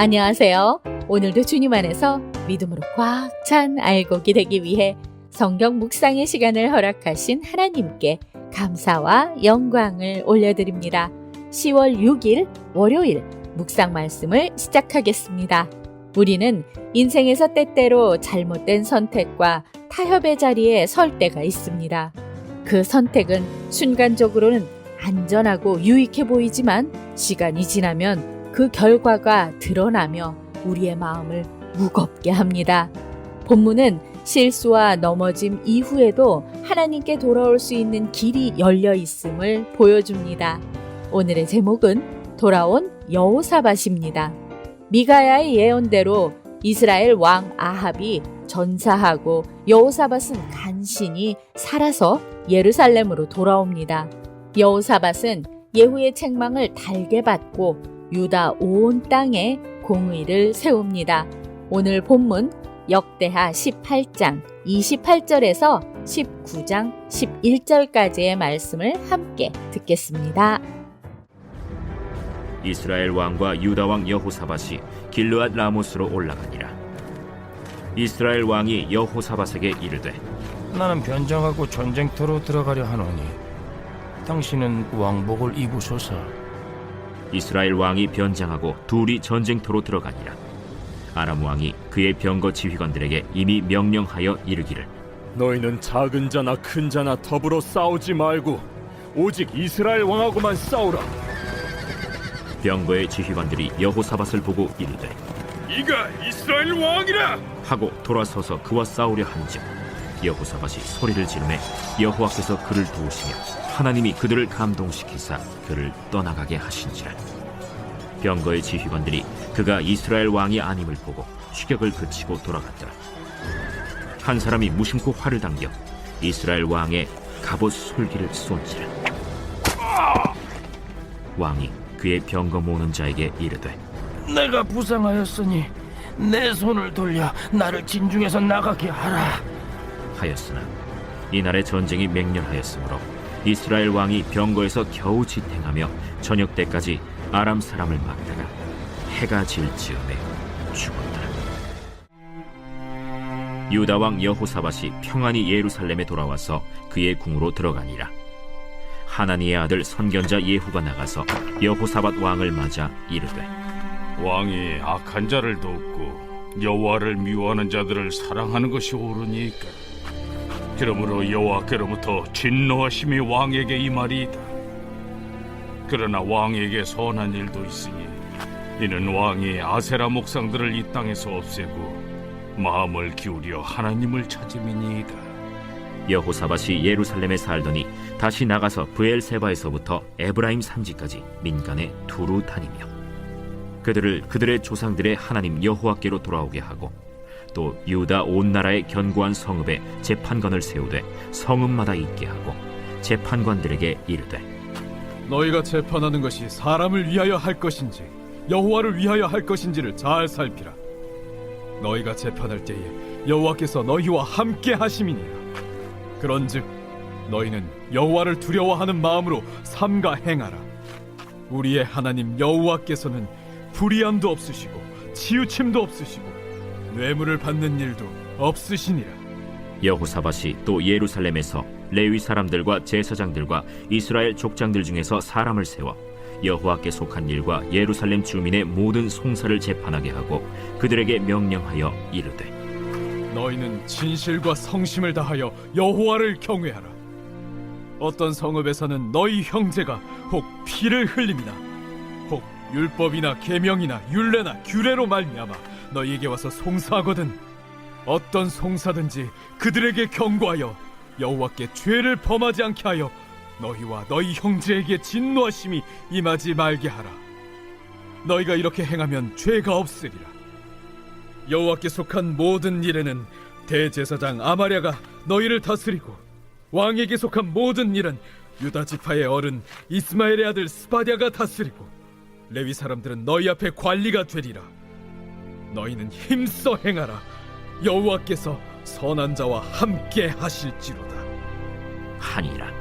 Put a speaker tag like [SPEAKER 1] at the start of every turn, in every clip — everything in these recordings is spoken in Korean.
[SPEAKER 1] 안녕하세요. 오늘도 주님 안에서 믿음으로 꽉 찬 알곡이 되기 위해 성경 묵상의 시간을 허락하신 하나님께 감사와 영광을 올려드립니다. 10월 6일 월요일 묵상 말씀을 시작하겠습니다. 우리는 인생에서 때때로 잘못된 선택과 타협의 자리에 설 때가 있습니다. 그 선택은 순간적으로는 안전하고 유익해 보이지만 시간이 지나면 그 결과가 드러나며 우리의 마음을 무겁게 합니다. 본문은 실수와 넘어짐 이후에도 하나님께 돌아올 수 있는 길이 열려 있음을 보여줍니다. 오늘의 제목은 돌아온 여호사밧입니다. 미가야의 예언대로 이스라엘 왕 아합이 전사하고 여호사밧은 간신히 살아서 예루살렘으로 돌아옵니다. 여호사밧은 예후의 책망을 달게 받고 유다 온 땅에 공의를 세웁니다. 오늘 본문 역대하 18장 28절에서 19장 11절까지의 말씀을 함께 듣겠습니다.
[SPEAKER 2] 이스라엘 왕과 유다 왕 여호사밧이 길르앗 라모스로 올라가니라. 이스라엘 왕이 여호사밧에게 이르되
[SPEAKER 3] 나는 변장하고 전쟁터로 들어가려 하노니 당신은 왕복을 입으소서.
[SPEAKER 2] 이스라엘 왕이 변장하고 둘이 전쟁터로 들어가니라. 아람 왕이 그의 병거 지휘관들에게 이미 명령하여 이르기를
[SPEAKER 4] 너희는 작은 자나 큰 자나 더불어 싸우지 말고 오직 이스라엘 왕하고만 싸우라.
[SPEAKER 2] 병거의 지휘관들이 여호사밧을 보고 이르되
[SPEAKER 4] 이가 이스라엘 왕이라
[SPEAKER 2] 하고 돌아서서 그와 싸우려 한즉 여호사밧이 소리를 지르매 여호와께서 그를 도우시며 하나님이 그들을 감동시키사 그를 떠나가게 하신지라. 병거의 지휘관들이 그가 이스라엘 왕이 아님을 보고 추격을 그치고 돌아갔더라. 한 사람이 무심코 활을 당겨 이스라엘 왕의 갑옷 솔기를 쏜지라. 왕이 그의 병거 모는 자에게 이르되
[SPEAKER 3] 내가 부상하였으니 내 손을 돌려 나를 진중에서 나가게 하라
[SPEAKER 2] 하였으나 이날의 전쟁이 맹렬하였으므로 이스라엘 왕이 병거에서 겨우 지탱하며 저녁 때까지 아람 사람을 막다가 해가 질 즈음에 죽었더라. 유다 왕 여호사밧이 평안히 예루살렘에 돌아와서 그의 궁으로 들어가니라. 하나니의 아들 선견자 예후가 나가서 여호사밧 왕을 맞아 이르되
[SPEAKER 5] 왕이 악한 자를 돕고 여호와를 미워하는 자들을 사랑하는 것이 옳으니까 그러므로 여호와께로부터 진노하심이 왕에게 임하리이다. 그러나 왕에게 선한 일도 있으니 이는 왕이 아세라 목상들을 이 땅에서 없애고 마음을 기울여 하나님을 찾음이니이다.
[SPEAKER 2] 여호사밧이 예루살렘에 살더니 다시 나가서 브엘세바에서부터 에브라임 산지까지 민간에 두루 다니며 그들을 그들의 조상들의 하나님 여호와께로 돌아오게 하고 또 유다 온 나라의 견고한 성읍에 재판관을 세우되 성읍마다 있게 하고 재판관들에게 이르되
[SPEAKER 4] 너희가 재판하는 것이 사람을 위하여 할 것인지 여호와를 위하여 할 것인지를 잘 살피라. 너희가 재판할 때에 여호와께서 너희와 함께 하심이니라. 그런즉 너희는 여호와를 두려워하는 마음으로 삼가 행하라. 우리의 하나님 여호와께서는 불의함도 없으시고 치우침도 없으시고 뇌물을 받는 일도 없으시니라.
[SPEAKER 2] 여호사밧이 또 예루살렘에서 레위 사람들과 제사장들과 이스라엘 족장들 중에서 사람을 세워 여호와께 속한 일과 예루살렘 주민의 모든 송사를 재판하게 하고 그들에게 명령하여 이르되
[SPEAKER 4] 너희는 진실과 성심을 다하여 여호와를 경외하라. 어떤 성읍에서는 너희 형제가 혹 피를 흘림이나 혹 율법이나 계명이나 율례나 규례로 말미암아 너희에게 와서 송사하거든 어떤 송사든지 그들에게 경고하여 여호와께 죄를 범하지 않게 하여 너희와 너희 형제에게 진노하심이 임하지 말게 하라. 너희가 이렇게 행하면 죄가 없으리라. 여호와께 속한 모든 일에는 대제사장 아마랴가 너희를 다스리고 왕에게 속한 모든 일은 유다 지파의 어른 이스마엘의 아들 스바랴가 다스리고 레위 사람들은 너희 앞에 관리가 되리라. 너희는 힘써 행하라. 여호와께서 선한 자와 함께 하실지로다
[SPEAKER 2] 하니라.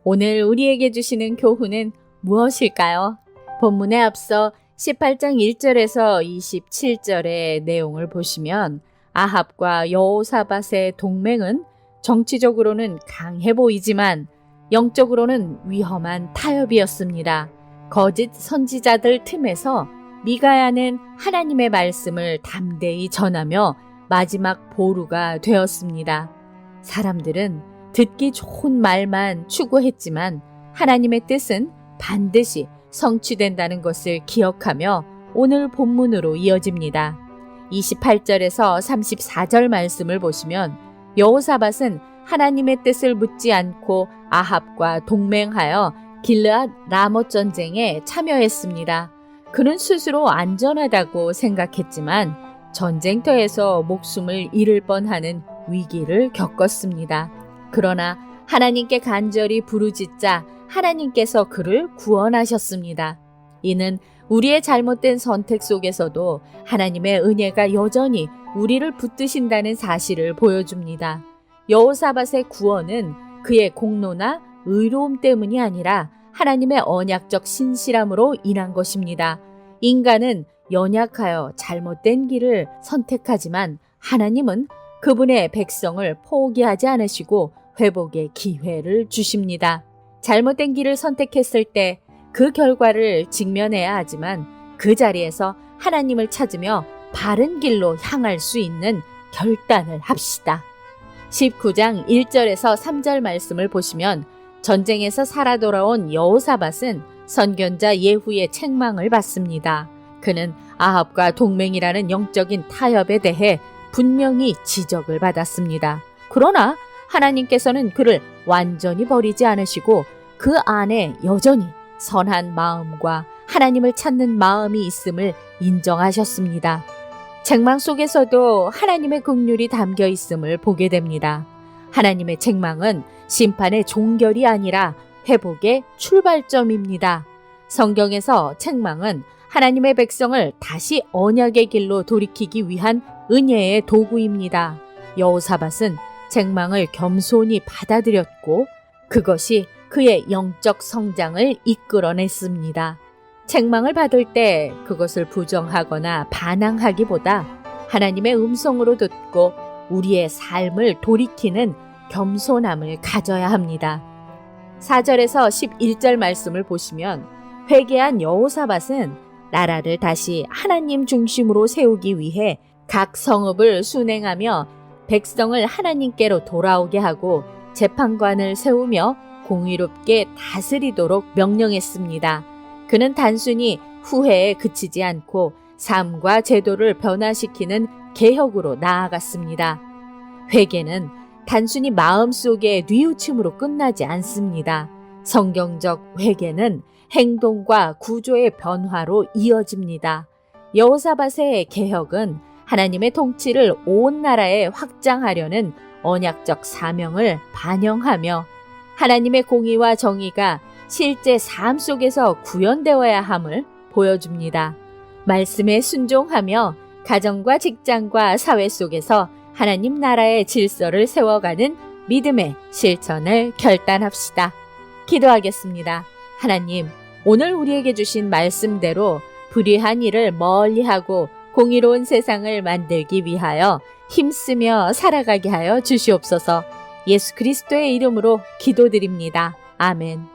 [SPEAKER 1] 오늘 우리에게 주시는 교훈은 무엇일까요? 본문에 앞서 18장 1절에서 27절의 내용을 보시면 아합과 여호사밧의 동맹은 정치적으로는 강해 보이지만 영적으로는 위험한 타협이었습니다. 거짓 선지자들 틈에서 미가야는 하나님의 말씀을 담대히 전하며 마지막 보루가 되었습니다. 사람들은 듣기 좋은 말만 추구했지만 하나님의 뜻은 반드시 성취된다는 것을 기억하며 오늘 본문으로 이어집니다. 28절에서 34절 말씀을 보시면 여호사밧은 하나님의 뜻을 묻지 않고 아합과 동맹하여 길르앗 라못 전쟁에 참여했습니다. 그는 스스로 안전하다고 생각했지만 전쟁터에서 목숨을 잃을 뻔하는 위기를 겪었습니다. 그러나 하나님께 간절히 부르짖자 하나님께서 그를 구원하셨습니다. 이는 우리의 잘못된 선택 속에서도 하나님의 은혜가 여전히 우리를 붙드신다는 사실을 보여줍니다. 여호사밧의 구원은 그의 공로나 의로움 때문이 아니라 하나님의 언약적 신실함으로 인한 것입니다. 인간은 연약하여 잘못된 길을 선택하지만 하나님은 그분의 백성을 포기하지 않으시고 회복의 기회를 주십니다. 잘못된 길을 선택했을 때 그 결과를 직면해야 하지만 그 자리에서 하나님을 찾으며 바른 길로 향할 수 있는 결단을 합시다. 19장 1절에서 3절 말씀을 보시면 전쟁에서 살아 돌아온 여호사밧은 선견자 예후의 책망을 받습니다. 그는 아합과 동맹이라는 영적인 타협에 대해 분명히 지적을 받았습니다. 그러나 하나님께서는 그를 완전히 버리지 않으시고 그 안에 여전히 선한 마음과 하나님을 찾는 마음이 있음을 인정하셨습니다. 책망 속에서도 하나님의 긍휼이 담겨 있음을 보게 됩니다. 하나님의 책망은 심판의 종결이 아니라 회복의 출발점입니다. 성경에서 책망은 하나님의 백성을 다시 언약의 길로 돌이키기 위한 은혜의 도구입니다. 여호사밧은 책망을 겸손히 받아들였고 그것이 그의 영적 성장을 이끌어냈습니다. 책망을 받을 때 그것을 부정하거나 반항하기보다 하나님의 음성으로 듣고 우리의 삶을 돌이키는 겸손함을 가져야 합니다. 4절에서 11절 말씀을 보시면 회개한 여호사밧은 나라를 다시 하나님 중심으로 세우기 위해 각 성읍을 순행하며 백성을 하나님께로 돌아오게 하고 재판관을 세우며 공의롭게 다스리도록 명령했습니다. 그는 단순히 후회에 그치지 않고 삶과 제도를 변화시키는 개혁으로 나아갔습니다. 회개는 단순히 마음속의 뉘우침으로 끝나지 않습니다. 성경적 회개는 행동과 구조의 변화로 이어집니다. 여호사밧의 개혁은 하나님의 통치를 온 나라에 확장하려는 언약적 사명을 반영하며 하나님의 공의와 정의가 실제 삶 속에서 구현되어야 함을 보여줍니다. 말씀에 순종하며 가정과 직장과 사회 속에서 하나님 나라의 질서를 세워가는 믿음의 실천을 결단합시다. 기도하겠습니다. 하나님, 오늘 우리에게 주신 말씀대로 불의한 일을 멀리하고 공의로운 세상을 만들기 위하여 힘쓰며 살아가게 하여 주시옵소서. 예수 그리스도의 이름으로 기도드립니다. 아멘.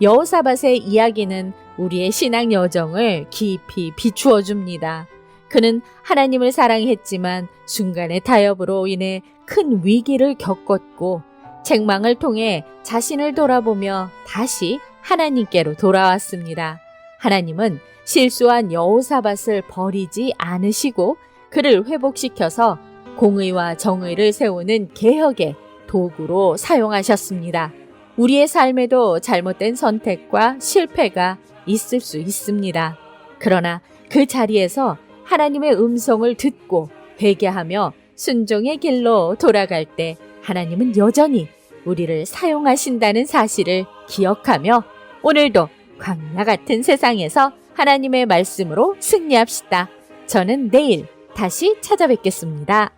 [SPEAKER 1] 여호사밧의 이야기는 우리의 신앙 여정을 깊이 비추어 줍니다. 그는 하나님을 사랑했지만 순간의 타협으로 인해 큰 위기를 겪었고 책망을 통해 자신을 돌아보며 다시 하나님께로 돌아왔습니다. 하나님은 실수한 여호사밧을 버리지 않으시고 그를 회복시켜서 공의와 정의를 세우는 개혁의 도구로 사용하셨습니다. 우리의 삶에도 잘못된 선택과 실패가 있을 수 있습니다. 그러나 그 자리에서 하나님의 음성을 듣고 회개하며 순종의 길로 돌아갈 때 하나님은 여전히 우리를 사용하신다는 사실을 기억하며 오늘도 광야 같은 세상에서 하나님의 말씀으로 승리합시다. 저는 내일 다시 찾아뵙겠습니다.